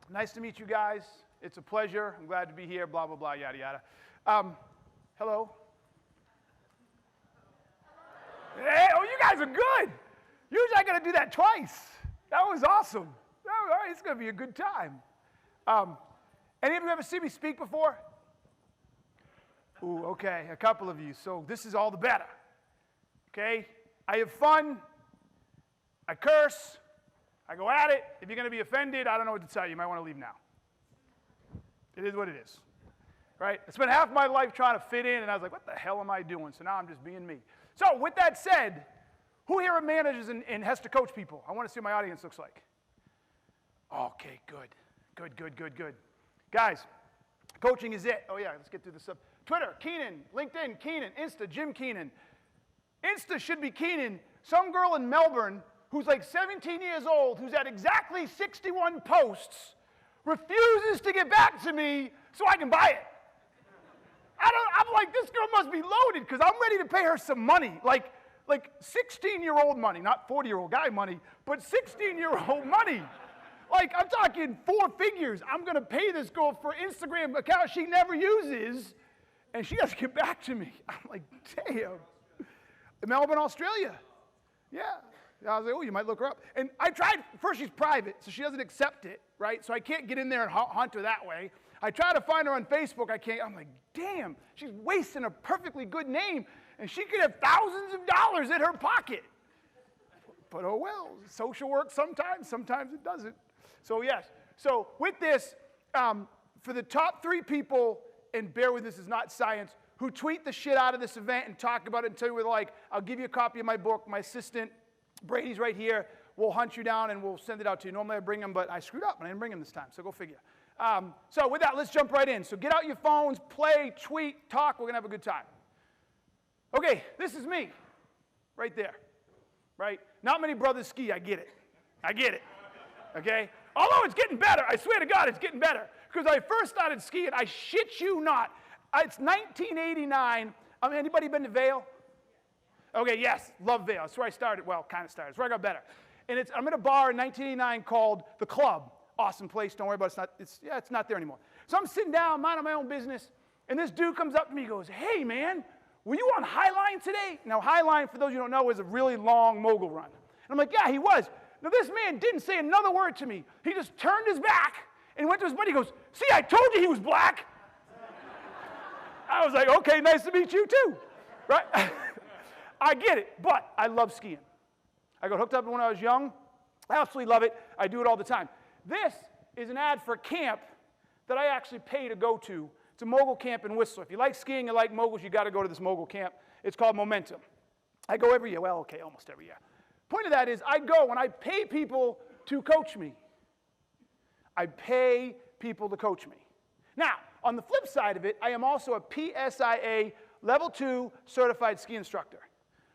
Nice to meet you guys. It's a pleasure. I'm glad to be here, blah, blah, blah, yada, yada. Hello. Hey, oh, you guys are good. Usually I got to do that twice. That was awesome. All right, it's going to be a good time. Any of you ever seen me speak before? Ooh, okay, a couple of you. So this is all the better. Okay? I have fun. I curse. I go at it. If you're going to be offended, I don't know what to tell you. You might want to leave now. It is what it is. Right? I spent half my life trying to fit in, and I was like, what the hell am I doing? So now I'm just being me. So with that said, who here are managers and has to coach people? I want to see what my audience looks like. Okay, good. Good. Guys, coaching is it. Oh, yeah, let's get through this stuff. Twitter, Keenan. LinkedIn, Keenan. Insta, Jim Keenan. Insta should be Keenan. Some girl in Melbourne who's like 17 years old, who's at exactly 61 posts, refuses to get back to me so I can buy it. I'm like, this girl must be loaded because I'm ready to pay her some money. Like 16-year-old money, not 40-year-old guy money, but 16-year-old money. Like, I'm talking 4 figures. I'm going to pay this girl for Instagram account she never uses, and she has to get back to me. I'm like, damn. Melbourne, Australia. Yeah. I was like, oh, you might look her up. And I tried, first she's private, so she doesn't accept it, right? So I can't get in there and hunt her that way. I try to find her on Facebook. I can't. I'm like, damn, she's wasting a perfectly good name, and she could have thousands of dollars in her pocket. But oh well, social works sometimes it doesn't. So yes, so with this, for the top 3 people, and bear with this is not science, who tweet the shit out of this event and talk about it until we're like, I'll give you a copy of my book, my assistant, Brady's right here, we'll hunt you down and we'll send it out to you. Normally I bring them, but I screwed up and I didn't bring them this time, so go figure. So with that, let's jump right in. So get out your phones, play, tweet, talk, we're gonna have a good time. Okay, this is me, right there, right? Not many brothers ski, I get it, okay? Although it's getting better, I swear to God it's getting better. Because I first started skiing, I shit you not, it's 1989, anybody been to Vail? Okay, yes, love Vail. That's where I started. Well, kind of started. That's where I got better. And I'm at a bar in 1989 called The Club. Awesome place. Don't worry about it. It's not there anymore. So I'm sitting down, minding my own business, and this dude comes up to me and goes, hey, man, were you on Highline today? Now, Highline, for those you don't know, is a really long mogul run. And I'm like, yeah, he was. Now, this man didn't say another word to me. He just turned his back and went to his buddy. He goes, see, I told you he was black. I was like, okay, nice to meet you too, right? I get it, but I love skiing. I got hooked up when I was young. I absolutely love it. I do it all the time. This is an ad for a camp that I actually pay to go to. It's a mogul camp in Whistler. If you like skiing and like moguls, you got to go to this mogul camp. It's called Momentum. I go every year. Well, okay, almost every year. Point of that is I go and I pay people to coach me. I pay people to coach me. Now, on the flip side of it, I am also a PSIA Level 2 certified ski instructor,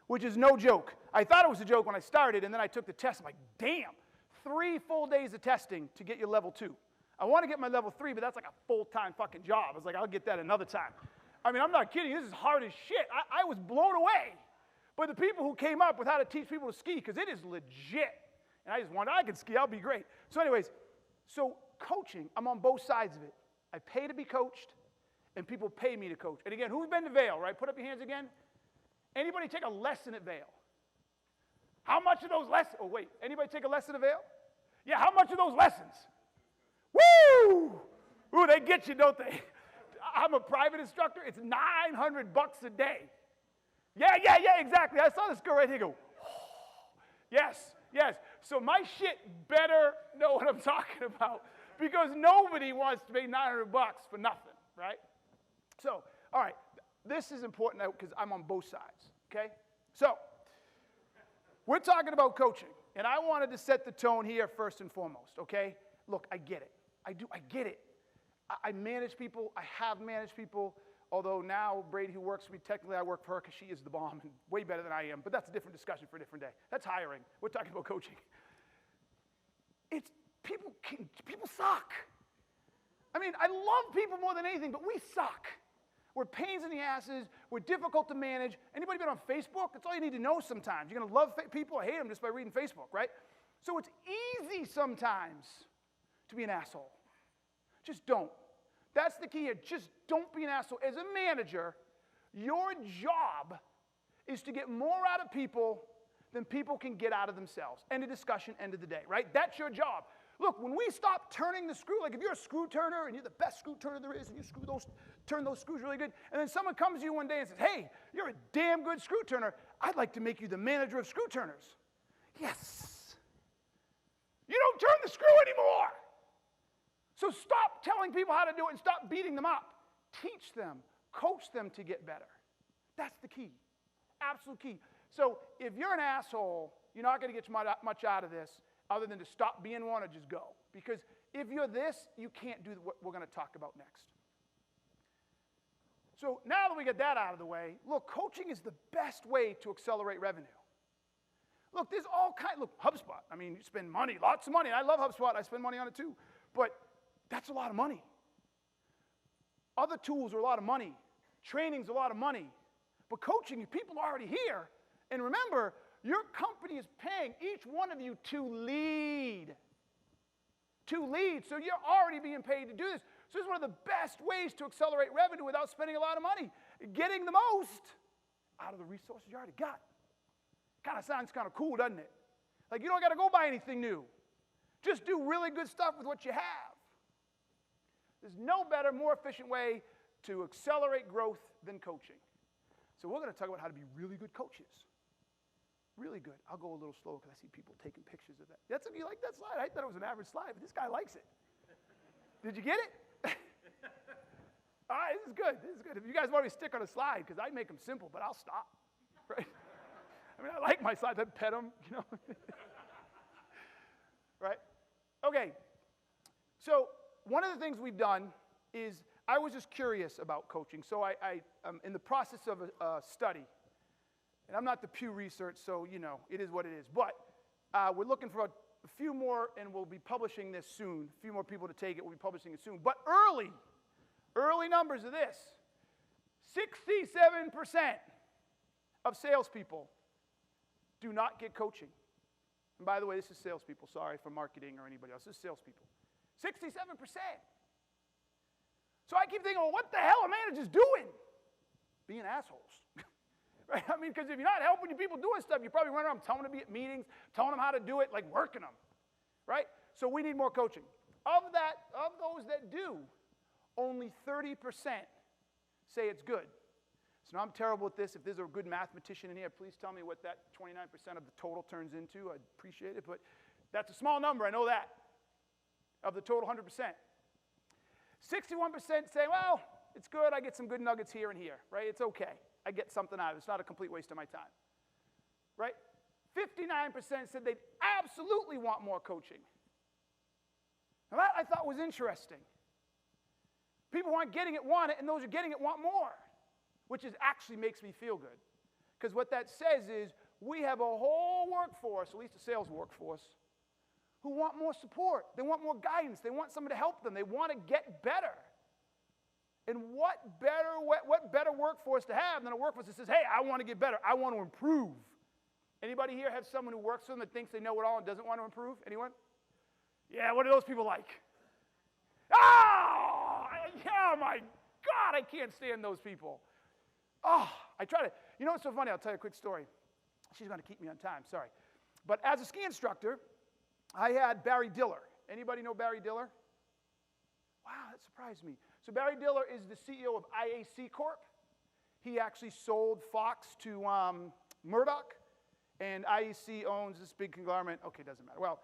which is no joke. I thought it was a joke when I started, and then I took the test. I'm like, damn, 3 full days of testing to get your Level 2. I want to get my Level 3, but that's like a full-time fucking job. I was like, I'll get that another time. I mean, I'm not kidding. This is hard as shit. I was blown away by the people who came up with how to teach people to ski, because it is legit. And I just wanted, I can ski, I'll be great. So anyways, so coaching, I'm on both sides of it. I pay to be coached, and people pay me to coach. And again, who's been to Vail, right? Put up your hands again. Anybody take a lesson at Vail? How much of those lessons? Oh, wait. Anybody take a lesson at Vail? Yeah, how much of those lessons? Woo! Ooh, they get you, don't they? I'm a private instructor. It's $900 a day. Yeah, exactly. I saw this girl right here go, oh. Yes. So my shit better know what I'm talking about, because nobody wants to pay $900 for nothing, right? So, all right. This is important because I'm on both sides, okay? So, we're talking about coaching, and I wanted to set the tone here first and foremost, okay? Look, I get it. I get it. I manage people. I have managed people, although now Brady, who works for me, technically I work for her because she is the bomb and way better than I am, but that's a different discussion for a different day. That's hiring. We're talking about coaching. People suck. I mean, I love people more than anything, but we suck. We're pains in the asses. We're difficult to manage. Anybody been on Facebook? That's all you need to know sometimes. You're going to love people or hate them just by reading Facebook, right? So it's easy sometimes to be an asshole. Just don't. That's the key here. Just don't be an asshole. As a manager, your job is to get more out of people than people can get out of themselves. End of discussion, end of the day, right? That's your job. Look, when we stop turning the screw, like if you're a screw turner and you're the best screw turner there is and you turn those screws really good, and then someone comes to you one day and says, hey, you're a damn good screw turner. I'd like to make you the manager of screw turners. Yes. You don't turn the screw anymore. So stop telling people how to do it and stop beating them up. Teach them, coach them to get better. That's the key. Absolute key. So if you're an asshole, you're not going to get much out of this other than to stop being one or just go. Because if you're this, you can't do what we're going to talk about next. So now that we get that out of the way, look, coaching is the best way to accelerate revenue. Look, there's all kinds. Look, HubSpot. I mean, you spend money, lots of money. I love HubSpot. I spend money on it too. But that's a lot of money. Other tools are a lot of money. Training's a lot of money. But coaching, people are already here. And remember, your company is paying each one of you to lead. To lead. So you're already being paid to do this. So this is one of the best ways to accelerate revenue without spending a lot of money. Getting the most out of the resources you already got. Kind of sounds kind of cool, doesn't it? Like you don't got to go buy anything new. Just do really good stuff with what you have. There's no better, more efficient way to accelerate growth than coaching. So we're going to talk about how to be really good coaches. Really good. I'll go a little slower because I see people taking pictures of that. You like that slide? I thought it was an average slide, but this guy likes it. Did you get it? All right, this is good. This is good. If you guys want me to stick on a slide, because I make them simple, but I'll stop. Right? I mean, I like my slides. I pet them, you know. Right? Okay. So one of the things we've done is I was just curious about coaching. So I'm in the process of a study. And I'm not the Pew Research, so, you know, it is what it is. But we're looking for a few more, and we'll be publishing this soon. A few more people to take it. We'll be publishing it soon. But early numbers of this, 67% of salespeople do not get coaching. And by the way, this is salespeople. Sorry for marketing or anybody else. This is salespeople. 67%. So I keep thinking, well, what the hell are managers doing? Being assholes. Right? I mean, because if you're not helping your people doing stuff, you probably run around telling them to be at meetings, telling them how to do it, like working them. Right? So we need more coaching. Of those that do, only 30% say it's good. So now I'm terrible at this. If there's a good mathematician in here, please tell me what that 29% of the total turns into. I'd appreciate it. But that's a small number. I know that. Of the total 100%. 61% say, well, it's good. I get some good nuggets here and here. Right? It's okay. I get something out of it. It's not a complete waste of my time. Right? 59% said they'd absolutely want more coaching. Now that I thought was interesting. People who aren't getting it want it, and those who are getting it want more, which actually makes me feel good. Because what that says is we have a whole workforce, at least a sales workforce, who want more support. They want more guidance. They want someone to help them. They want to get better. And what better workforce to have than a workforce that says, hey, I want to get better. I want to improve. Anybody here have someone who works for them that thinks they know it all and doesn't want to improve? Anyone? Yeah, what are those people like? Oh, yeah, my God, I can't stand those people. Oh, I try to, you know what's so funny? I'll tell you a quick story. She's going to keep me on time, sorry. But as a ski instructor, I had Barry Diller. Anybody know Barry Diller? Wow, that surprised me. So Barry Diller is the CEO of IAC Corp. He actually sold Fox to Murdoch, and IAC owns this big conglomerate. Okay, doesn't matter. Well,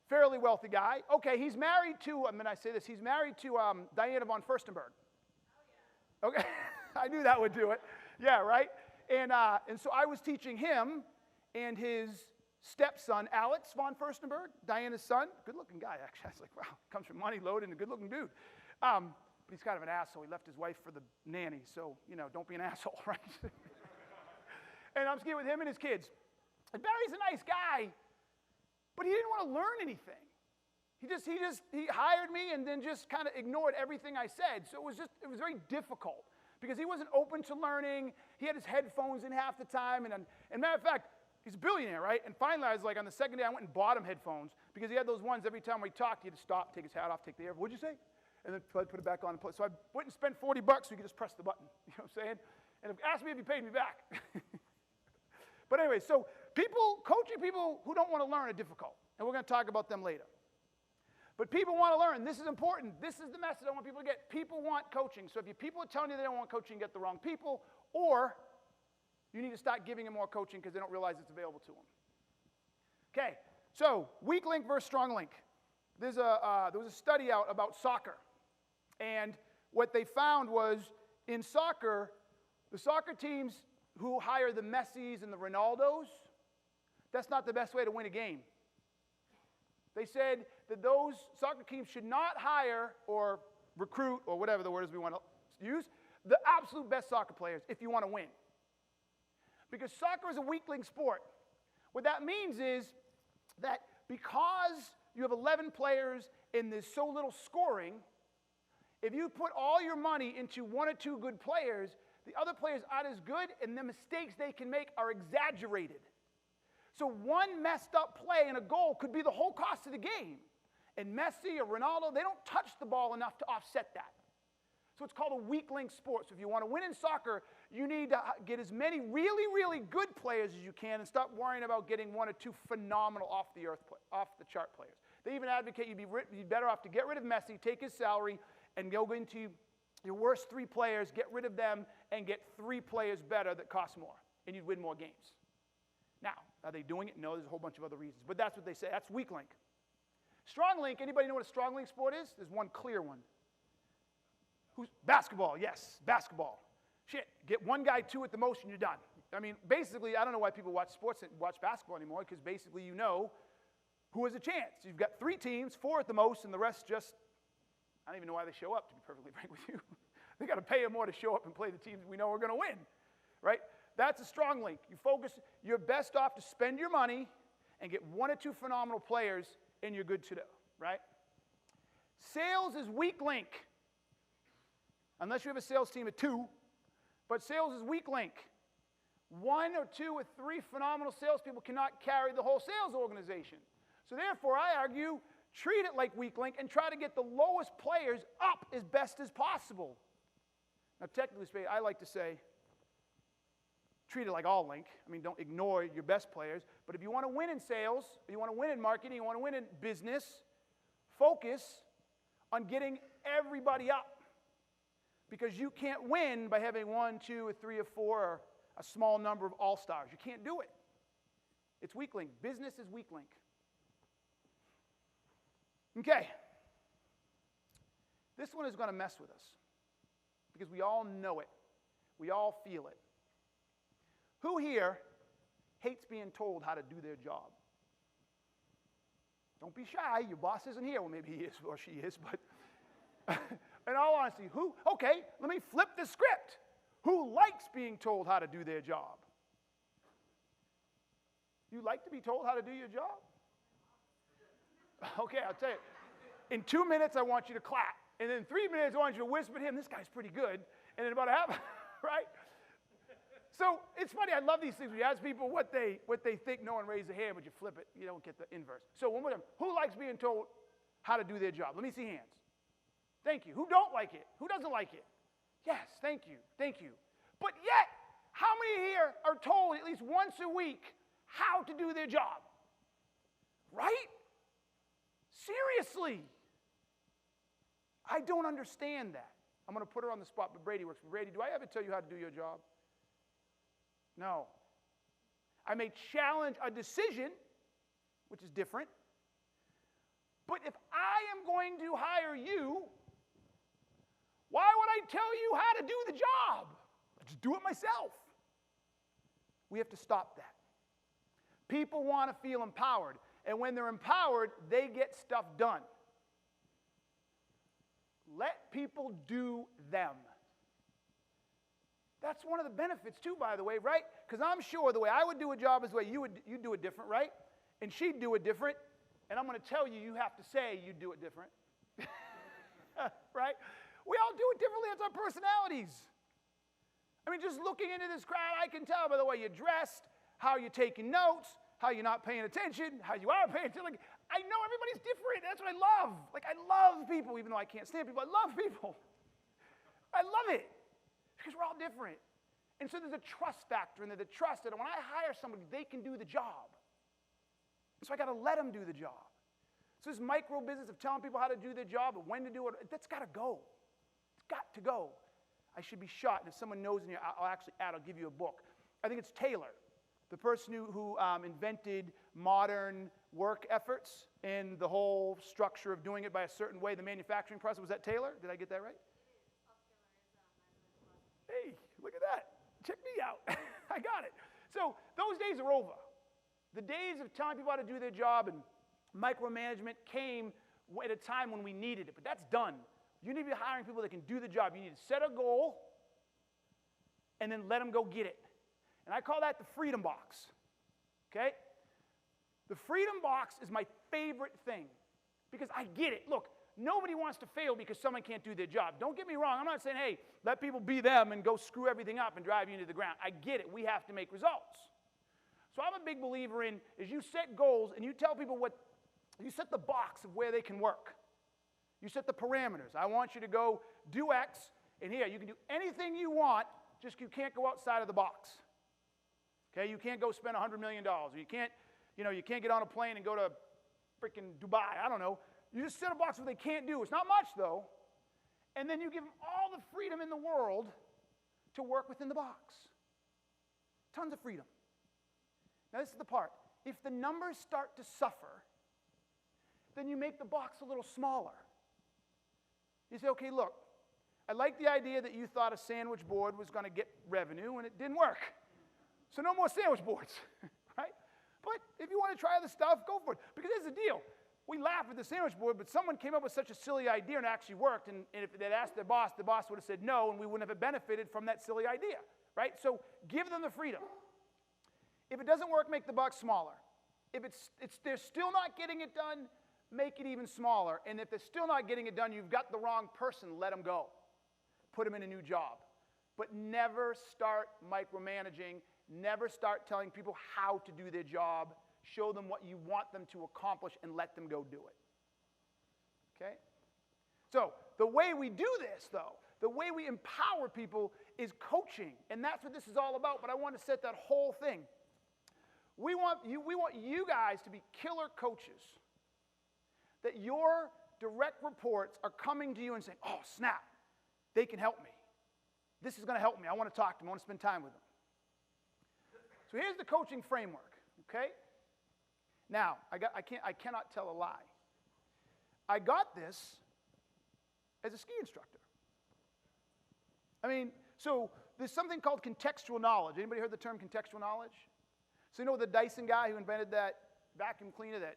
fairly wealthy guy. Okay, he's married to, I say this, he's married to Diana von Furstenberg. Oh, yeah. Okay, I knew that would do it. Yeah, right? And so I was teaching him and his stepson, Alex von Furstenberg, Diana's son. Good-looking guy, actually. I was like, wow, comes from money loaded and a good-looking dude. But he's kind of an asshole. He left his wife for the nanny, so, you know, don't be an asshole, right? And I'm skiing with him and his kids. And Barry's a nice guy, but he didn't want to learn anything. He hired me and then just kind of ignored everything I said. So it was very difficult because he wasn't open to learning. He had his headphones in half the time. And matter of fact, he's a billionaire, right? And finally, I was like, on the second day, I went and bought him headphones because he had those ones every time we talked, he had to stop, take his hat off, take the air. What'd you say? And then I'd put it back on and play. So I wouldn't spend $40 so you could just press the button. You know what I'm saying? And ask me if you paid me back. But anyway, so coaching people who don't want to learn are difficult. And we're going to talk about them later. But people want to learn. This is important. This is the message I want people to get. People want coaching. So if people are telling you they don't want coaching, you get the wrong people. Or you need to start giving them more coaching because they don't realize it's available to them. Okay, so weak link versus strong link. There was a study out about soccer. And what they found was in soccer, the soccer teams who hire the Messis and the Ronaldos, that's not the best way to win a game. They said that those soccer teams should not hire or recruit, or whatever the word is we want to use, the absolute best soccer players if you want to win. Because soccer is a weak link sport. What that means is that because you have 11 players and there's so little scoring, if you put all your money into one or two good players, the other players aren't as good, and the mistakes they can make are exaggerated. So one messed up play and a goal could be the whole cost of the game. And Messi or Ronaldo, they don't touch the ball enough to offset that. So it's called a weak link sport. So if you want to win in soccer, you need to get as many really, really good players as you can and stop worrying about getting one or two phenomenal off-the-chart players. They even advocate you'd be better off to get rid of Messi, take his salary, and go into your worst 3 players, get rid of them, and get 3 players better that cost more, and you'd win more games. Now, are they doing it? No, there's a whole bunch of other reasons. But that's what they say. That's weak link. Strong link, anybody know what a strong link sport is? There's one clear one. Basketball, yes, basketball. Shit, get one guy 2 at the most and you're done. I mean, basically, I don't know why people watch sports and watch basketball anymore, because basically you know who has a chance. You've got 3 teams, 4 at the most, and the rest just, I don't even know why they show up, to be perfectly frank with you. They got to pay them more to show up and play the teams we know are going to win, right? That's a strong link. You focus, you're best off to spend your money and get 1 or 2 phenomenal players, and you're good to go, right? Sales is weak link. Unless you have a sales team of 2, but sales is weak link. 1 or 2 or 3 phenomenal salespeople cannot carry the whole sales organization. So therefore, I argue, treat it like weak link and try to get the lowest players up as best as possible. Now, technically speaking, I like to say, treat it like all link. I mean, don't ignore your best players. But if you want to win in sales, if you want to win in marketing, you want to win in business, focus on getting everybody up. Because you can't win by having 1, 2, or 3, or 4, or a small number of all-stars. You can't do it. It's weak link. Business is weak link. Okay. This one is going to mess with us. Because we all know it. We all feel it. Who here hates being told how to do their job? Don't be shy. Your boss isn't here. Well, maybe he is or she is, but... In all honesty, okay, let me flip the script. Who likes being told how to do their job? You like to be told how to do your job? Okay, I'll tell you. In 2 minutes, I want you to clap. And in 3 minutes, I want you to whisper to him, this guy's pretty good. And then about a half, right? So it's funny, I love these things. We ask people what they think, no one raises a hand, but you flip it. You don't get the inverse. So one more time, who likes being told how to do their job? Let me see hands. Thank you. Who don't like it? Who doesn't like it? Yes, thank you. Thank you. But yet, how many here are told at least once a week how to do their job? Right? Seriously. I don't understand that. I'm going to put her on the spot, but Brady works. Brady, do I ever tell you how to do your job? No. I may challenge a decision, which is different. But if I am going to hire you, why would I tell you how to do the job? I just do it myself. We have to stop that. People want to feel empowered. And when they're empowered, they get stuff done. Let people do them. That's one of the benefits too, by the way, right? Because I'm sure the way I would do a job is the way you'd do it different, right? And she'd do it different. And I'm going to tell you, you have to say you do it different. Right? We all do it differently. It's our personalities. I mean, just looking into this crowd, I can tell by the way you're dressed, how you're taking notes, how you're not paying attention, how you are paying attention. Like, I know everybody's different. That's what I love. Like, I love people, even though I can't stand people. I love people. I love it because we're all different. And so there's a trust factor, and there's a trust that when I hire somebody, they can do the job. So I got to let them do the job. So this micro business of telling people how to do their job and when to do it, that's got to go. It's got to go. I should be shot. And if someone knows in here, I'll give you a book. I think it's Taylor, the person who invented modern work efforts and the whole structure of doing it by a certain way, the manufacturing process. Was that Taylor? Did I get that right? Hey, look at that. Check me out. I got it. So those days are over. The days of telling people how to do their job and micromanagement came at a time when we needed it, but that's done. You need to be hiring people that can do the job. You need to set a goal and then let them go get it. And I call that the freedom box. Okay? The freedom box is my favorite thing because I get it. Look, nobody wants to fail because someone can't do their job. Don't get me wrong. I'm not saying, hey, let people be them and go screw everything up and drive you into the ground. I get it. We have to make results. So I'm a big believer in is you set goals and you tell people you set the box of where they can work. You set the parameters. I want you to go do X, and here, you can do anything you want, just you can't go outside of the box. Okay, you can't go spend $100 million. Or you can't get on a plane and go to freaking Dubai. I don't know. You just set a box of what they can't do. It's not much, though. And then you give them all the freedom in the world to work within the box. Tons of freedom. Now, this is the part. If the numbers start to suffer, then you make the box a little smaller. You say, okay, look, I like the idea that you thought a sandwich board was going to get revenue, and it didn't work. So no more sandwich boards, right? But if you want to try other stuff, go for it. Because here's the deal. We laugh at the sandwich board, but someone came up with such a silly idea and it actually worked, and if they'd asked the boss would have said no, and we wouldn't have benefited from that silly idea, right? So give them the freedom. If it doesn't work, make the box smaller. If they're still not getting it done, make it even smaller. And if they're still not getting it done, you've got the wrong person, let them go. Put them in a new job. But never start micromanaging. Never start telling people how to do their job. Show them what you want them to accomplish and let them go do it. Okay? So the way we do this, though, the way we empower people is coaching. And that's what this is all about. But I want to set that whole thing. We want you guys to be killer coaches. That your direct reports are coming to you and saying, oh, snap, they can help me. This is going to help me. I want to talk to them. I want to spend time with them. So here's the coaching framework, okay? Now, I cannot tell a lie. I got this as a ski instructor. I mean, so there's something called contextual knowledge. Anybody heard the term contextual knowledge? So you know the Dyson guy who invented that vacuum cleaner that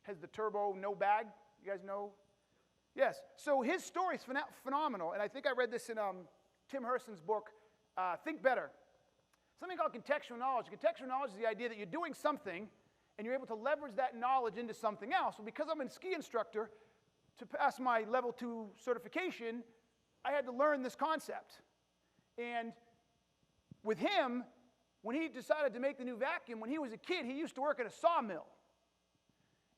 has the turbo no bag? You guys know? Yes. So his story is phenomenal, and I think I read this in Tim Herson's book, Think Better. Something called contextual knowledge. Contextual knowledge is the idea that you're doing something, and you're able to leverage that knowledge into something else. Well, because I'm a ski instructor, to pass my level 2 certification, I had to learn this concept. And with him, when he decided to make the new vacuum, when he was a kid, he used to work at a sawmill.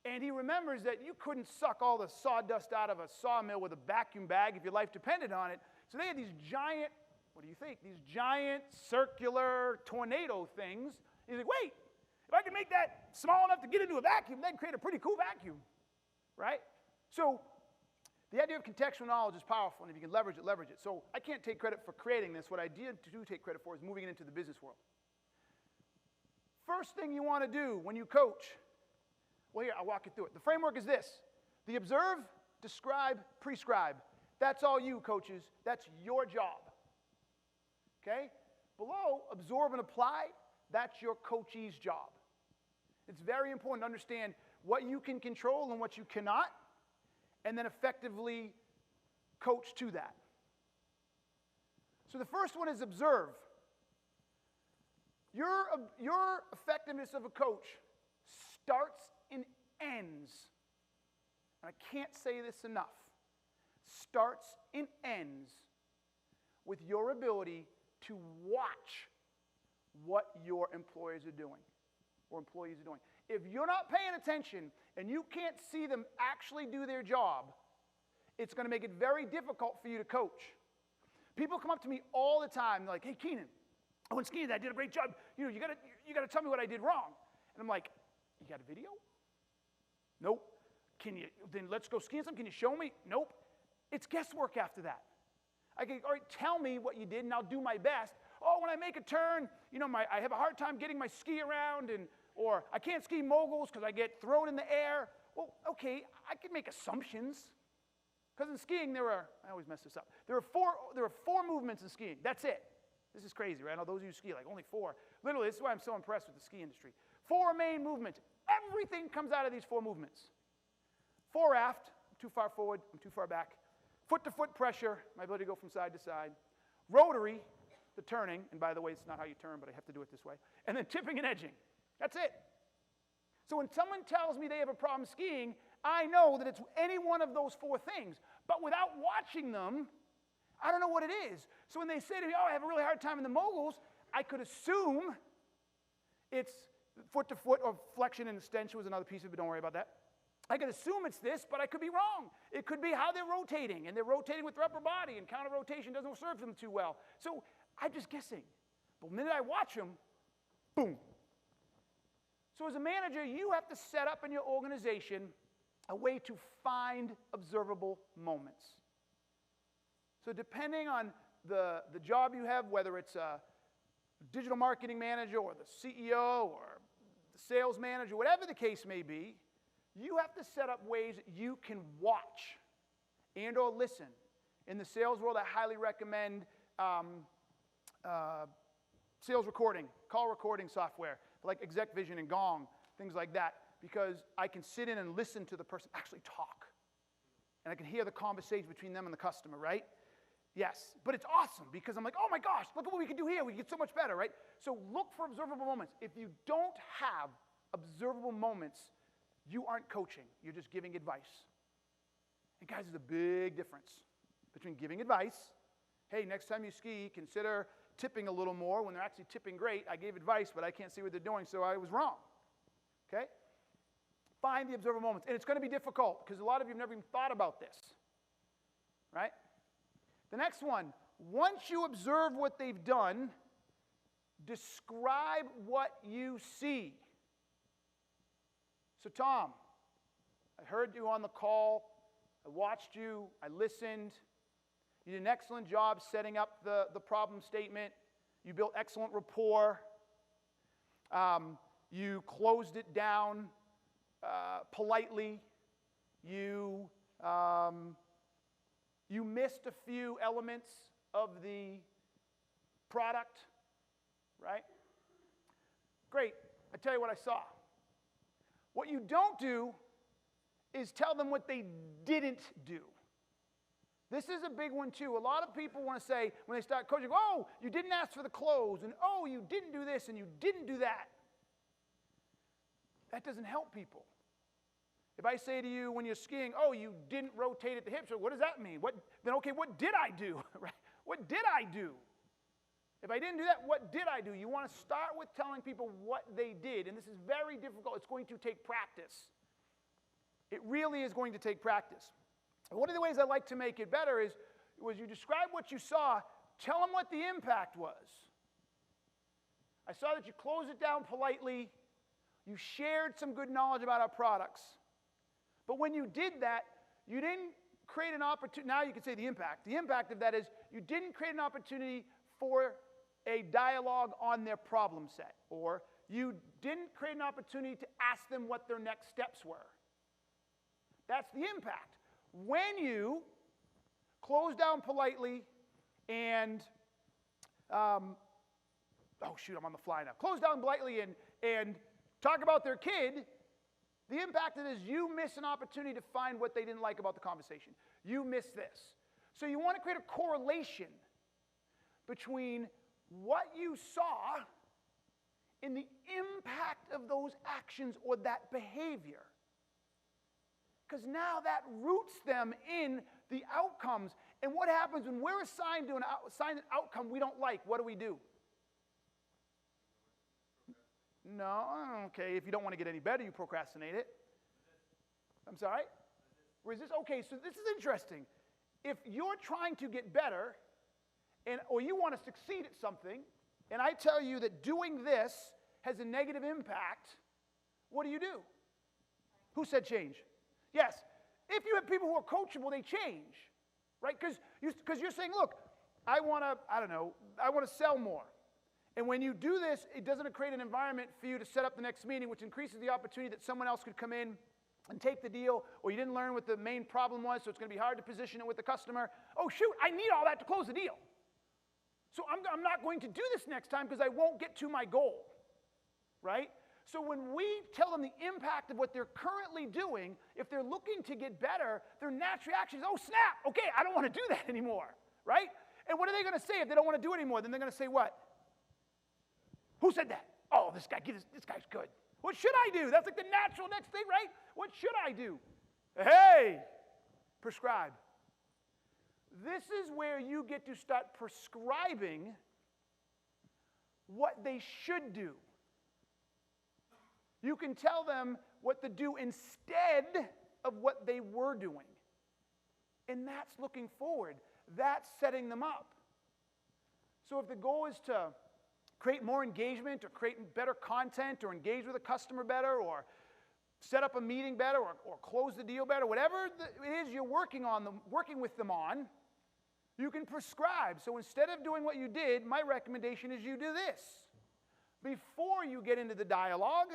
And he remembers that you couldn't suck all the sawdust out of a sawmill with a vacuum bag if your life depended on it. So they had these giant, what do you think? These giant circular tornado things. He's like, wait, if I can make that small enough to get into a vacuum, then create a pretty cool vacuum, right? So the idea of contextual knowledge is powerful, and if you can leverage it, leverage it. So I can't take credit for creating this. What I do take credit for is moving it into the business world. First thing you want to do when you coach, well, here, I'll walk you through it. The framework is this. The observe, describe, prescribe. That's all you, coaches. That's your job. Okay? Below, absorb and apply. That's your coachee's job. It's very important to understand what you can control and what you cannot, and then effectively coach to that. So the first one is observe. Your effectiveness of a coach starts and ends, and I can't say this enough, starts and ends with your ability to watch what your employees are doing or employees are doing. If you're not paying attention and you can't see them actually do their job, it's going to make it very difficult for you to coach. People come up to me all the time, they're like, hey, Keenan, I went skiing, I did a great job. You gotta tell me what I did wrong. And I'm like, you got a video? Nope. Then let's go skiing some, can you show me? Nope. It's guesswork after that. I go, all right, tell me what you did and I'll do my best. Oh, when I make a turn, I have a hard time getting my ski around, or I can't ski moguls because I get thrown in the air. Well, okay, I can make assumptions. Because in skiing, I always mess this up. There are four movements in skiing. That's it. This is crazy, right? I know those of you who ski, like only 4. Literally, this is why I'm so impressed with the ski industry. 4 main movements. Everything comes out of these 4 movements. Fore aft, I'm too far forward, I'm too far back. Foot to foot pressure, my ability to go from side to side. Rotary, the turning, and by the way, it's not how you turn, but I have to do it this way. And then tipping and edging. That's it. So when someone tells me they have a problem skiing, I know that it's any one of those 4 things. But without watching them, I don't know what it is. So when they say to me, oh, I have a really hard time in the moguls, I could assume it's foot to foot, or flexion and extension was another piece of it, but don't worry about that. I could assume it's this, but I could be wrong. It could be how they're rotating, and they're rotating with their upper body, and counter rotation doesn't serve them too well. So I'm just guessing. But the minute I watch them, boom. So as a manager, you have to set up in your organization a way to find observable moments. So depending on the job you have, whether it's a digital marketing manager or the CEO or the sales manager, whatever the case may be, you have to set up ways that you can watch and or listen. In the sales world, I highly recommend sales recording, call recording software, like Exec Vision and Gong, things like that, because I can sit in and listen to the person actually talk. And I can hear the conversation between them and the customer, right? Yes, but it's awesome because I'm like, oh my gosh, look at what we can do here. We get so much better, right? So look for observable moments. If you don't have observable moments, you aren't coaching. You're just giving advice. And guys, there's a big difference between giving advice. Hey, next time you ski, consider tipping a little more. When they're actually tipping great, I gave advice, but I can't see what they're doing, so I was wrong. Okay? Find the observable moments. And it's going to be difficult because a lot of you have never even thought about this. Right? The next one, once you observe what they've done, describe what you see. So Tom, I heard you on the call. I watched you. I listened. You did an excellent job setting up the problem statement. You built excellent rapport. You closed it down politely. You missed a few elements of the product, right? Great. I tell you what I saw. What you don't do is tell them what they didn't do. This is a big one too. A lot of people want to say, when they start coaching, oh, you didn't ask for the close, and oh, you didn't do this, and you didn't do that. That doesn't help people. If I say to you when you're skiing, oh, you didn't rotate at the hips, what does that mean? Then okay, what did I do? Right? What did I do? If I didn't do that, what did I do? You want to start with telling people what they did, and this is very difficult. It's going to take practice. It really is going to take practice. And one of the ways I like to make it better is you describe what you saw, tell them what the impact was. I saw that you closed it down politely. You shared some good knowledge about our products. But when you did that, you didn't create an opportunity. Now you can say the impact. The impact of that is you didn't create an opportunity for a dialogue on their problem set. Or you didn't create an opportunity to ask them what their next steps were. That's the impact. When you close down politely and, oh shoot, I'm on the fly now. Close down politely and talk about their kid, the impact of it is you miss an opportunity to find what they didn't like about the conversation. You miss this. So you want to create a correlation between what you saw and the impact of those actions or that behavior. Because now that roots them in the outcomes. And what happens when we're assigned an outcome we don't like? What do? No, okay. If you don't want to get any better, you procrastinate it. I'm sorry? Resist. Okay, so this is interesting. If you're trying to get better, or you want to succeed at something, and I tell you that doing this has a negative impact, what do? Who said change? Yes. If you have people who are coachable, they change, right? Because you're saying, look, I want to sell more. And when you do this, it doesn't create an environment for you to set up the next meeting, which increases the opportunity that someone else could come in and take the deal, or you didn't learn what the main problem was, so it's going to be hard to position it with the customer. Oh, shoot, I need all that to close the deal. So I'm not going to do this next time because I won't get to my goal, right? So when we tell them the impact of what they're currently doing, if they're looking to get better, their natural reaction is, oh, snap, okay, I don't want to do that anymore, right? And what are they going to say if they don't want to do it anymore? Then they're going to say what? Who said that? Oh, this guy's good. What should I do? That's like the natural next thing, right? What should I do? Hey, prescribe. This is where you get to start prescribing what they should do. You can tell them what to do instead of what they were doing. And that's looking forward. That's setting them up. So if the goal is to create more engagement or create better content or engage with a customer better or set up a meeting better or close the deal better, whatever it is you're working with them on, you can prescribe. So instead of doing what you did, my recommendation is you do this. Before you get into the dialogue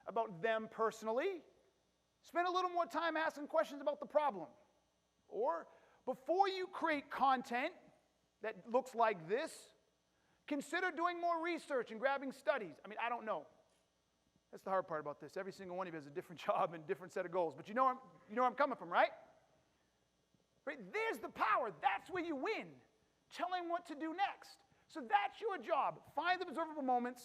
about them personally, spend a little more time asking questions about the problem. Or before you create content that looks like this, consider doing more research and grabbing studies. I mean, I don't know. That's the hard part about this. Every single one of you has a different job and a different set of goals. But you know where I'm coming from, right? Right? There's the power. That's where you win. Telling what to do next. So that's your job. Find the observable moments.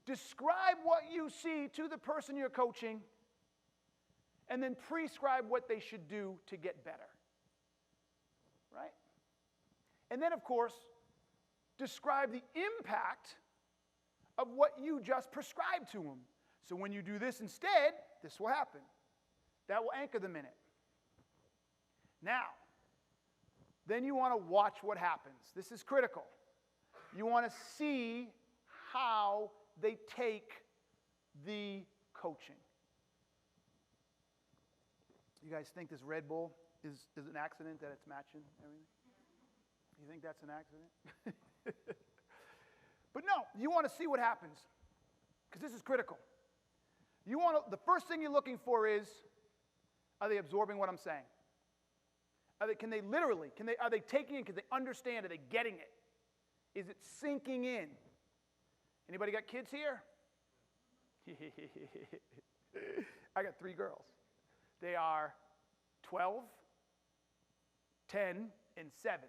Describe what you see to the person you're coaching. And then prescribe what they should do to get better. Right? And then, of course, describe the impact of what you just prescribed to them. So when you do this instead, this will happen. That will anchor them in it. Now, then you want to watch what happens. This is critical. You want to see how they take the coaching. You guys think this Red Bull is an accident that it's matching everything? You think that's an accident? But no, you want to see what happens, because this is critical. The first thing you're looking for is, are they absorbing what I'm saying? Are they taking it? Can they understand? Are they getting it? Is it sinking in? Anybody got kids here? I got 3 girls. They are 12, 10, and 7.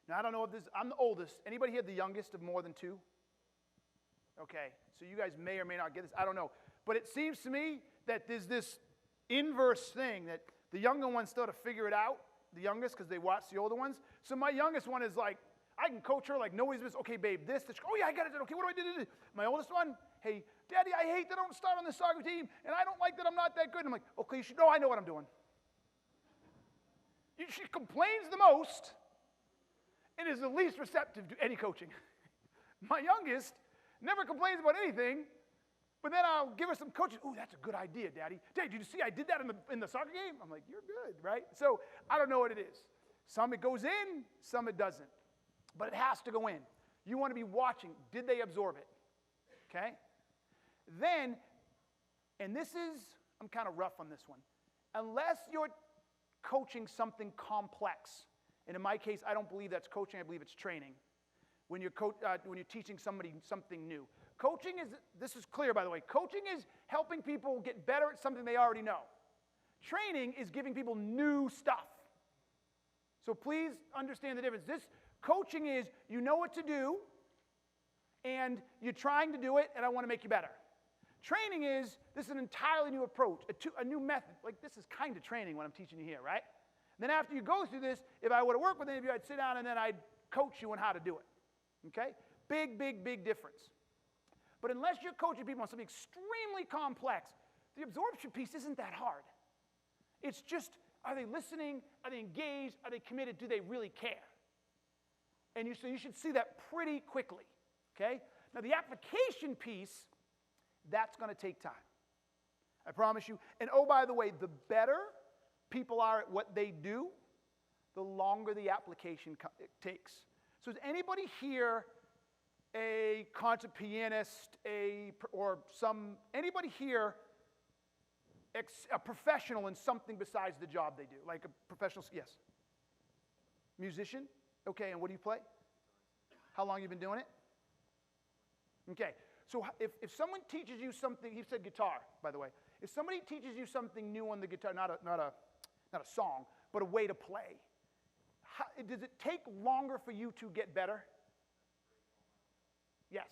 Now, I don't know if I'm the oldest. Anybody here the youngest of more than 2? Okay, so you guys may or may not get this. I don't know. But it seems to me that there's this inverse thing that the younger ones still have to figure it out, the youngest, because they watch the older ones. So my youngest one is like, I can coach her like nobody's business. Okay, babe, this. Oh, yeah, I got it. Okay, what do I do? My oldest one, hey, Daddy, I hate that I don't start on the soccer team, and I don't like that I'm not that good. And I'm like, okay, you should know I know what I'm doing. She complains the most and is the least receptive to any coaching. My youngest never complains about anything, but then I'll give her some coaching. Ooh, that's a good idea, Daddy. Daddy, did you see I did that in the soccer game? I'm like, you're good, right? So I don't know what it is. Some it goes in, some it doesn't. But it has to go in. You want to be watching. Did they absorb it? Okay? Then, and this is, I'm kind of rough on this one. Unless you're coaching something complex, and in my case, I don't believe that's coaching, I believe it's training. When you're teaching somebody something new. Coaching is, this is clear by the way, coaching is helping people get better at something they already know. Training is giving people new stuff. So please understand the difference. This coaching is, you know what to do, and you're trying to do it, and I want to make you better. Training is, this is an entirely new approach, a new method. Like, this is kind of training what I'm teaching you here, right? And then after you go through this, if I were to work with any of you, I'd sit down and then I'd coach you on how to do it. Okay? Big, big, big difference. But unless you're coaching people on something extremely complex, the absorption piece isn't that hard. It's just, are they listening? Are they engaged? Are they committed? Do they really care? And so you should see that pretty quickly, okay? Now, the application piece, that's going to take time. I promise you. And oh, by the way, the better people are at what they do, the longer the application takes. So is anybody here a concert pianist, anybody here a professional in something besides the job they do? Like a professional, yes. Musician? Okay, and what do you play? How long have you been doing it? Okay, so if someone teaches you something, he said guitar, by the way. If somebody teaches you something new on the guitar, not a song, but a way to play, does it take longer for you to get better? Yes.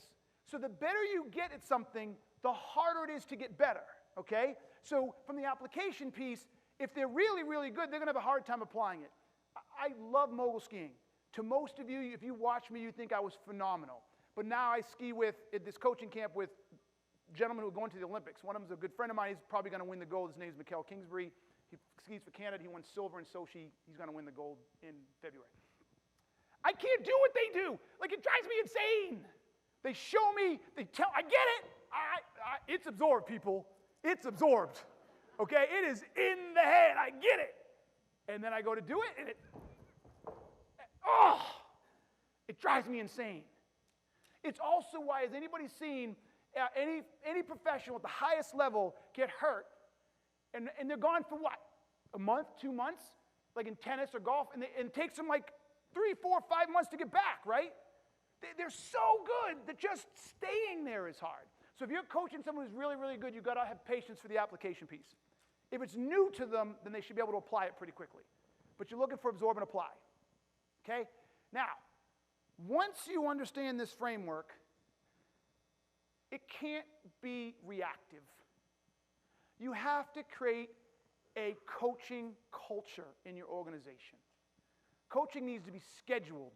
So the better you get at something, the harder it is to get better, okay? So from the application piece, if they're really, really good, they're going to have a hard time applying it. I love mogul skiing. To most of you, if you watch me, you think I was phenomenal. But now I ski at this coaching camp with gentlemen who are going to the Olympics. One of them is a good friend of mine. He's probably going to win the gold. His name is Mikhail Kingsbury. He skis for Canada. He won silver in Sochi. He's going to win the gold in February. I can't do what they do. Like, it drives me insane. They show me, they tell, I get it. It's absorbed, people. It's absorbed. Okay? It is in the head. I get it. And then I go to do it, and it drives me insane. It's also why, has anybody seen any professional at the highest level get hurt, and they're gone for what? A month, 2 months? Like in tennis or golf, and it takes them like 3, 4, 5 months to get back, right? They're so good that just staying there is hard. So if you're coaching someone who's really, really good, you've got to have patience for the application piece. If it's new to them, then they should be able to apply it pretty quickly. But you're looking for absorb and apply. Okay? Now, once you understand this framework, it can't be reactive. You have to create a coaching culture in your organization. Coaching needs to be scheduled.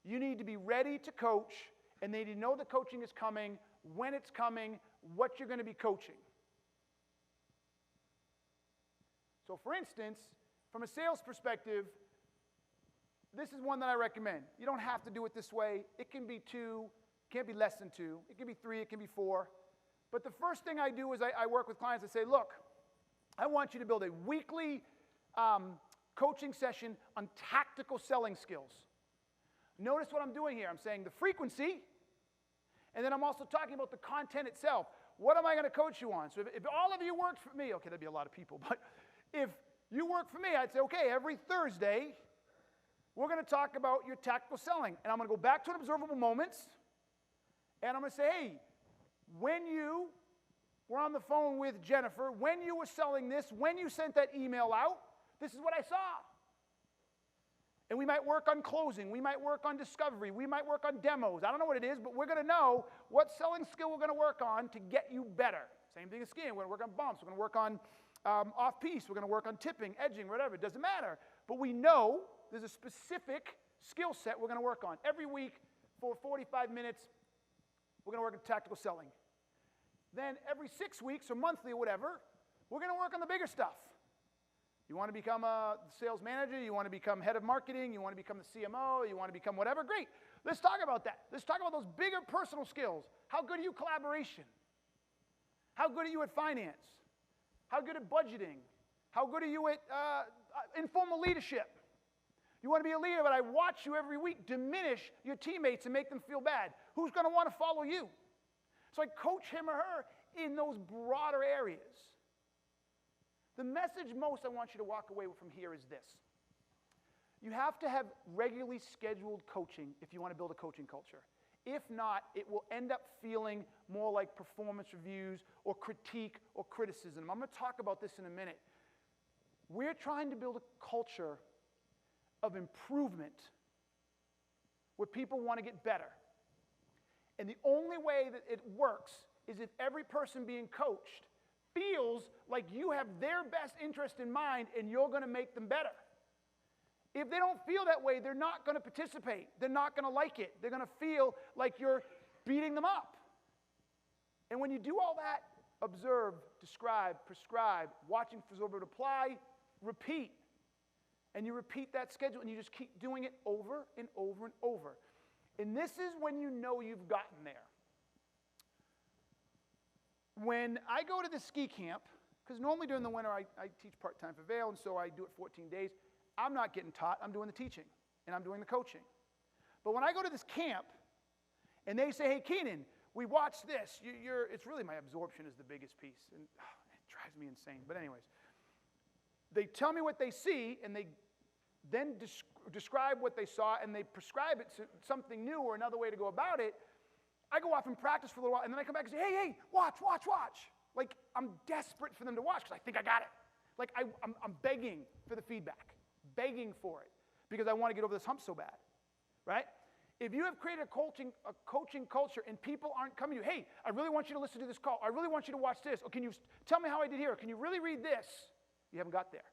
You need to be ready to coach, and they need to know that coaching is coming, when it's coming, what you're going to be coaching. So for instance, from a sales perspective, this is one that I recommend. You don't have to do it this way. It can be 2, it can't be less than 2. It can be 3, it can be 4. But the first thing I do is I work with clients. I say, look, I want you to build a weekly coaching session on tactical selling skills. Notice what I'm doing here. I'm saying the frequency, and then I'm also talking about the content itself. What am I going to coach you on? So if all of you worked for me, okay, that'd be a lot of people, but if you work for me, I'd say, okay, every Thursday, we're going to talk about your tactical selling. And I'm going to go back to an observable moments, and I'm going to say, hey, when you were on the phone with Jennifer, when you were selling this, when you sent that email out, this is what I saw. And we might work on closing. We might work on discovery. We might work on demos. I don't know what it is, but we're going to know what selling skill we're going to work on to get you better. Same thing as skiing. We're going to work on bumps. We're going to work on off-piste. We're going to work on tipping, edging, whatever. It doesn't matter. But we know there's a specific skill set we're going to work on. Every week for 45 minutes, we're going to work on tactical selling. Then every 6 weeks or monthly or whatever, we're going to work on the bigger stuff. You want to become a sales manager, you want to become head of marketing, you want to become the CMO, you want to become whatever, great. Let's talk about that. Let's talk about those bigger personal skills. How good are you at collaboration? How good are you at finance? How good at budgeting? How good are you at informal leadership? You want to be a leader, but I watch you every week diminish your teammates and make them feel bad. Who's going to want to follow you? So I coach him or her in those broader areas. The message most I want you to walk away from here is this. You have to have regularly scheduled coaching if you want to build a coaching culture. If not, it will end up feeling more like performance reviews or critique or criticism. I'm going to talk about this in a minute. We're trying to build a culture of improvement where people want to get better. And the only way that it works is if every person being coached feels like you have their best interest in mind and you're going to make them better. If they don't feel that way, they're not going to participate. They're not going to like it. They're going to feel like you're beating them up. And when you do all that, observe, describe, prescribe, watching for Zorba to apply, repeat. And you repeat that schedule, and you just keep doing it over and over and over. And this is when you know you've gotten there. When I go to the ski camp, because normally during the winter I teach part-time for Vail, and so I do it 14 days. I'm not getting taught, I'm doing the teaching, and I'm doing the coaching. But when I go to this camp, and they say, hey, Keenan, we watched this. It's really my absorption is the biggest piece, and it drives me insane. But anyways, they tell me what they see, and they then describe what they saw, and they prescribe it to something new or another way to go about it. I go off and practice for a little while, and then I come back and say, hey, watch. Like, I'm desperate for them to watch because I think I got it. Like, I'm begging for the feedback, begging for it, because I want to get over this hump so bad, right? If you have created a coaching culture and people aren't coming to you, hey, I really want you to listen to this call. I really want you to watch this. Or can you tell me how I did here? Or can you really read this? You haven't got there.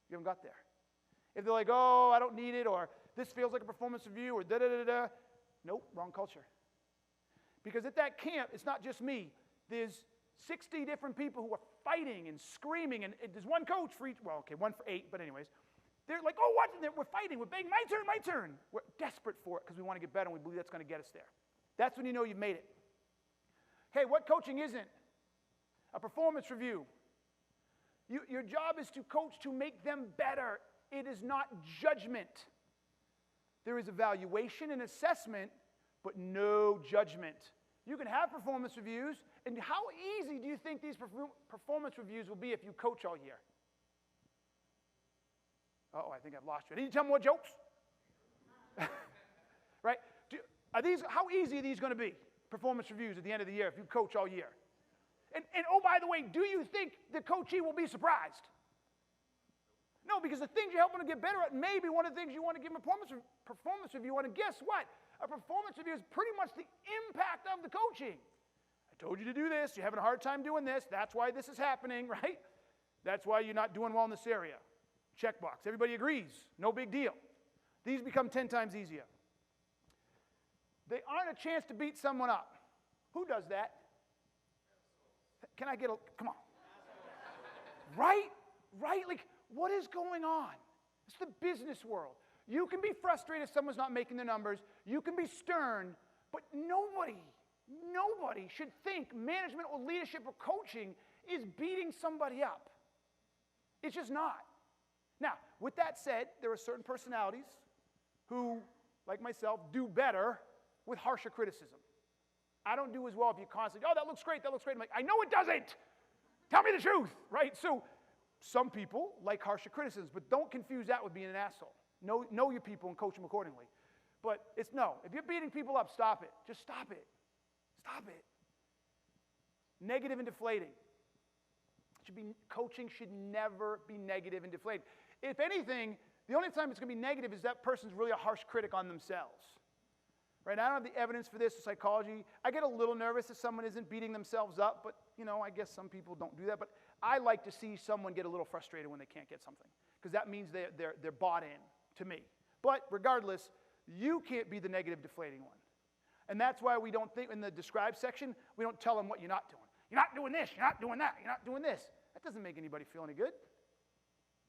You haven't got there. If they're like, oh, I don't need it, or this feels like a performance review, or da-da-da-da-da, nope, wrong culture. Because at that camp, it's not just me. There's 60 different people who are fighting and screaming, and there's one coach for each, well, okay, one for 8, but anyways. They're like, oh, what? We're fighting, we're begging, my turn. We're desperate for it because we want to get better, and we believe that's going to get us there. That's when you know you've made it. Hey, what coaching isn't? A performance review. Your job is to coach to make them better. It is not judgment. There is evaluation and assessment, but no judgment. You can have performance reviews, and how easy do you think these performance reviews will be if you coach all year? Uh-oh, I think I've lost you. I need to tell more jokes? Right? How easy are these going to be, performance reviews at the end of the year if you coach all year? And oh, by the way, do you think the coachee will be surprised? No, because the things you're helping to get better at may be one of the things you want to give them a performance review on. And guess what? A performance review is pretty much the impact of the coaching. I told you to do this. You're having a hard time doing this. That's why this is happening, right? That's why you're not doing well in this area. Checkbox. Everybody agrees. No big deal. These become 10 times easier. They aren't a chance to beat someone up. Who does that? Can I get a, come on. Right? Like, what is going on? It's the business world. You can be frustrated if someone's not making the numbers. You can be stern, but nobody should think management or leadership or coaching is beating somebody up. It's just not. Now, with that said, there are certain personalities who, like myself, do better with harsher criticism. I don't do as well if you constantly, oh, that looks great. I'm like, I know it doesn't. Tell me the truth, right? So some people like harsher criticisms, but don't confuse that with being an asshole. Know your people and coach them accordingly. But it's no. If you're beating people up, stop it. Just stop it. Stop it. Negative and deflating. Coaching should never be negative and deflating. If anything, the only time it's going to be negative is that person's really a harsh critic on themselves. Right? I don't have the evidence for this in psychology. I get a little nervous if someone isn't beating themselves up, but I guess some people don't do that. But I like to see someone get a little frustrated when they can't get something, because that means they're bought in to me. But regardless, you can't be the negative deflating one. And that's why we don't think in the describe section, we don't tell them what you're not doing. You're not doing this, you're not doing that, you're not doing this. That doesn't make anybody feel any good.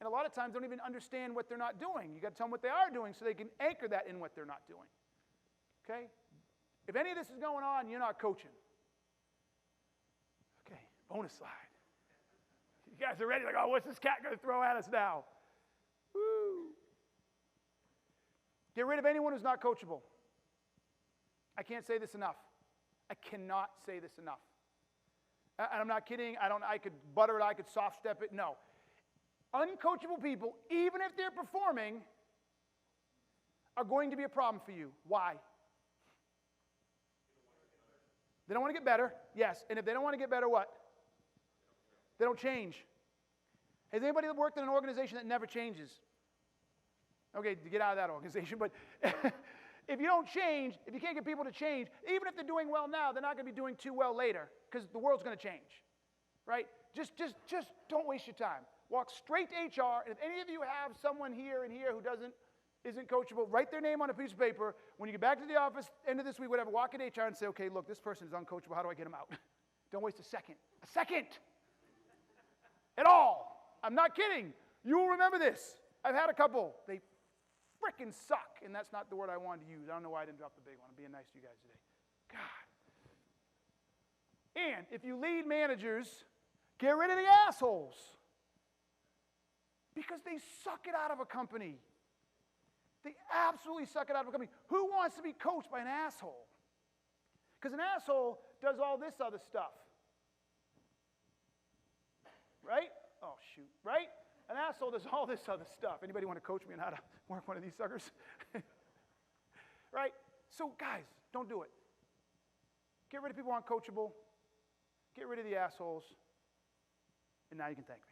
And a lot of times they don't even understand what they're not doing. You got to tell them what they are doing so they can anchor that in what they're not doing. Okay? If any of this is going on, you're not coaching. Okay, bonus slide. You guys are ready? Like, oh, what's this cat going to throw at us now? Woo. Get rid of anyone who's not coachable. I can't say this enough. I cannot say this enough. And I'm not kidding. I could butter it. I could soft step it. No. Uncoachable people, even if they're performing, are going to be a problem for you. Why? They don't want to get better. Yes. And if they don't want to get better, what? They don't change. Has anybody worked in an organization that never changes? Okay, to get out of that organization. But if you don't change, if you can't get people to change, even if they're doing well now, they're not going to be doing too well later because the world's going to change. Right? Just don't waste your time. walk straight to HR, and if any of you have someone here and here who isn't coachable, write their name on a piece of paper. When you get back to the office, end of this week, whatever, walk in HR and say, okay, look, this person is uncoachable. How do I get him out? Don't waste a second. A second! At all. I'm not kidding. You will remember this. I've had a couple. They frickin' suck, and that's not the word I wanted to use. I don't know why I didn't drop the big one. I'm being nice to you guys today. God. And if you lead managers, get rid of the assholes. Because they suck it out of a company. They absolutely suck it out of a company. Who wants to be coached by an asshole? Because an asshole does all this other stuff. Right? Oh, shoot. Right? An asshole does all this other stuff. Anybody want to coach me on how to work one of these suckers? Right? So, guys, don't do it. Get rid of people who aren't coachable. Get rid of the assholes. And now you can thank me.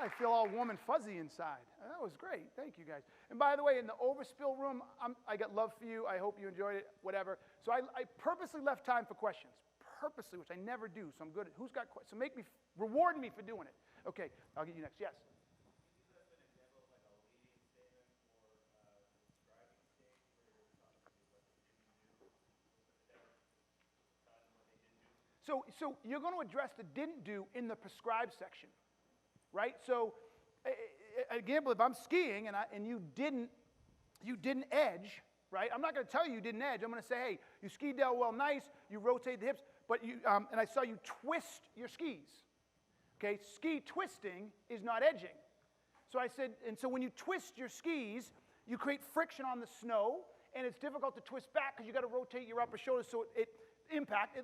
I feel all warm and fuzzy inside. That was great. Thank you, guys. And by the way, in the overspill room, I got love for you. I hope you enjoyed it, whatever. So I purposely left time for questions. Purposely, which I never do. So I'm good. Who's got questions? So reward me for doing it. Okay, I'll get you next. Yes? So you're going to address the didn't do in the prescribed section. Right? So, an example, if I'm skiing and you didn't edge, right? I'm not going to tell you didn't edge. I'm going to say, hey, you skied down well, nice. You rotate the hips, but and I saw you twist your skis. Okay, ski twisting is not edging. So I said, and so when you twist your skis, you create friction on the snow, and it's difficult to twist back because you got to rotate your upper shoulder, so it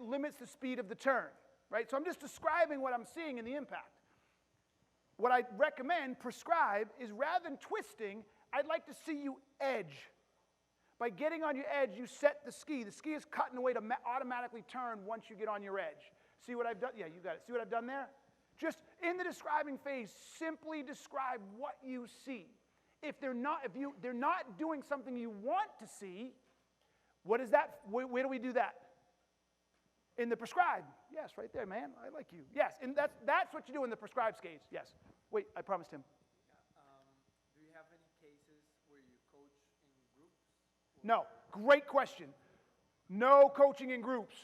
limits the speed of the turn, right? So I'm just describing what I'm seeing in the impact. What I recommend, prescribe, is rather than twisting, I'd like to see you edge. By getting on your edge, you set the ski. The ski is cutting away to automatically turn once you get on your edge. See what I've done? Yeah, you got it. See what I've done there? Just in the describing phase, simply describe what you see. If they're not doing something you want to see, what is that? Where do we do that? In the prescribed. Yes, right there, man. I like you. Yes, and that's what you do in the prescribed stage. Yes. Wait, I promised him. Yeah, do you have any cases where you coach in groups? No. Great question. No coaching in groups.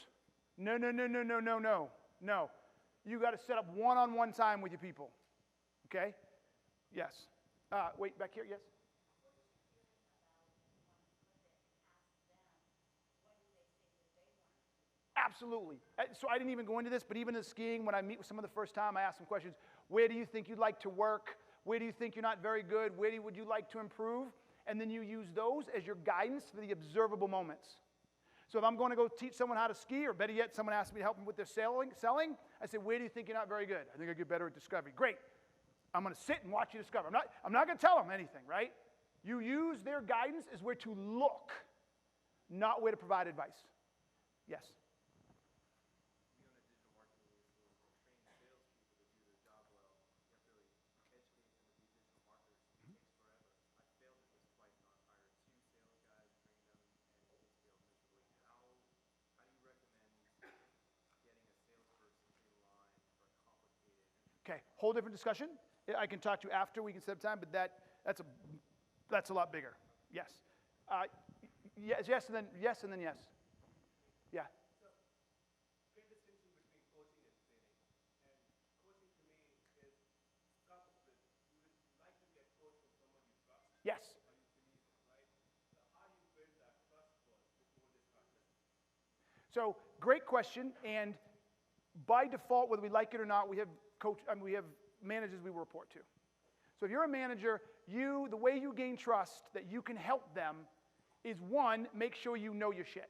No. No. You got to set up one-on-one time with your people. Okay? Yes. Wait, back here. Yes. Absolutely. So I didn't even go into this, but even in skiing, when I meet with someone the first time, I ask them questions. Where do you think you'd like to work? Where do you think you're not very good? Where would you like to improve? And then you use those as your guidance for the observable moments. So if I'm going to go teach someone how to ski, or better yet, someone asks me to help them with their selling, I say, where do you think you're not very good? I think I get better at discovery. Great. I'm going to sit and watch you discover. I'm not going to tell them anything, right? You use their guidance as where to look, not where to provide advice. Yes? Okay, whole different discussion. I can talk to you after, we can set up time, but that's a lot bigger. Yes. Yes, and then yes. Yeah. So, great distinction between coaching and training. And coaching to me is coupled with you would like to get coached from someone you trust. Yes. Or you believe in, right? So how do you build that trust first before this practice? So, great question, and by default, whether we like it or not, we have managers we report to. So if you're a manager, the way you gain trust that you can help them is, one, make sure you know your shit,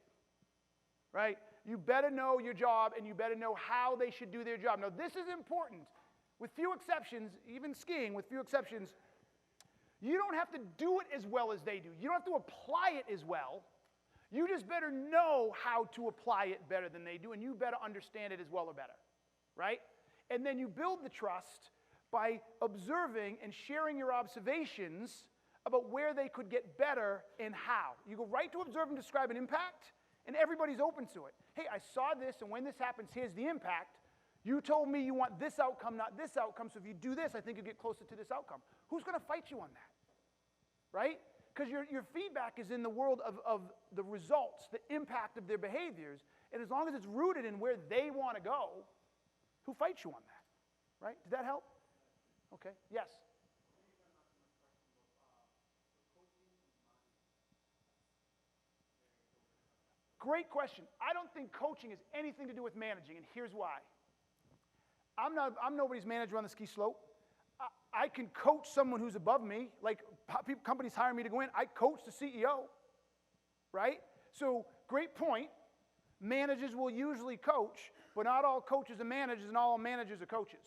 right? You better know your job, and you better know how they should do their job. Now, this is important. With few exceptions, even skiing, with few exceptions, you don't have to do it as well as they do. You don't have to apply it as well. You just better know how to apply it better than they do, and you better understand it as well or better, right? And then you build the trust by observing and sharing your observations about where they could get better and how. You go right to observe and describe an impact, and everybody's open to it. Hey, I saw this, and when this happens, here's the impact. You told me you want this outcome, not this outcome, so if you do this, I think you'll get closer to this outcome. Who's going to fight you on that? Right? Because your feedback is in the world of the results, the impact of their behaviors, and as long as it's rooted in where they want to go, who fights you on that? Right? Did that help? Okay. Yes? Great question. I don't think coaching has anything to do with managing, and here's why. I'm nobody's manager on the ski slope. I can coach someone who's above me. Like companies hire me to go in. I coach the CEO, right? So great point. Managers will usually coach, but not all coaches are managers, and not all managers are coaches.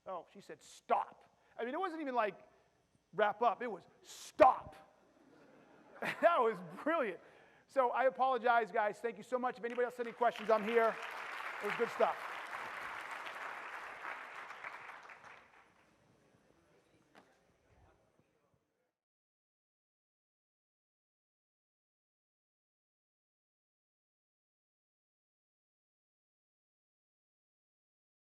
Oh, she said stop. I mean, it wasn't even like wrap up. It was stop. That was brilliant. So I apologize, guys. Thank you so much. If anybody else has any questions, I'm here. It was good stuff.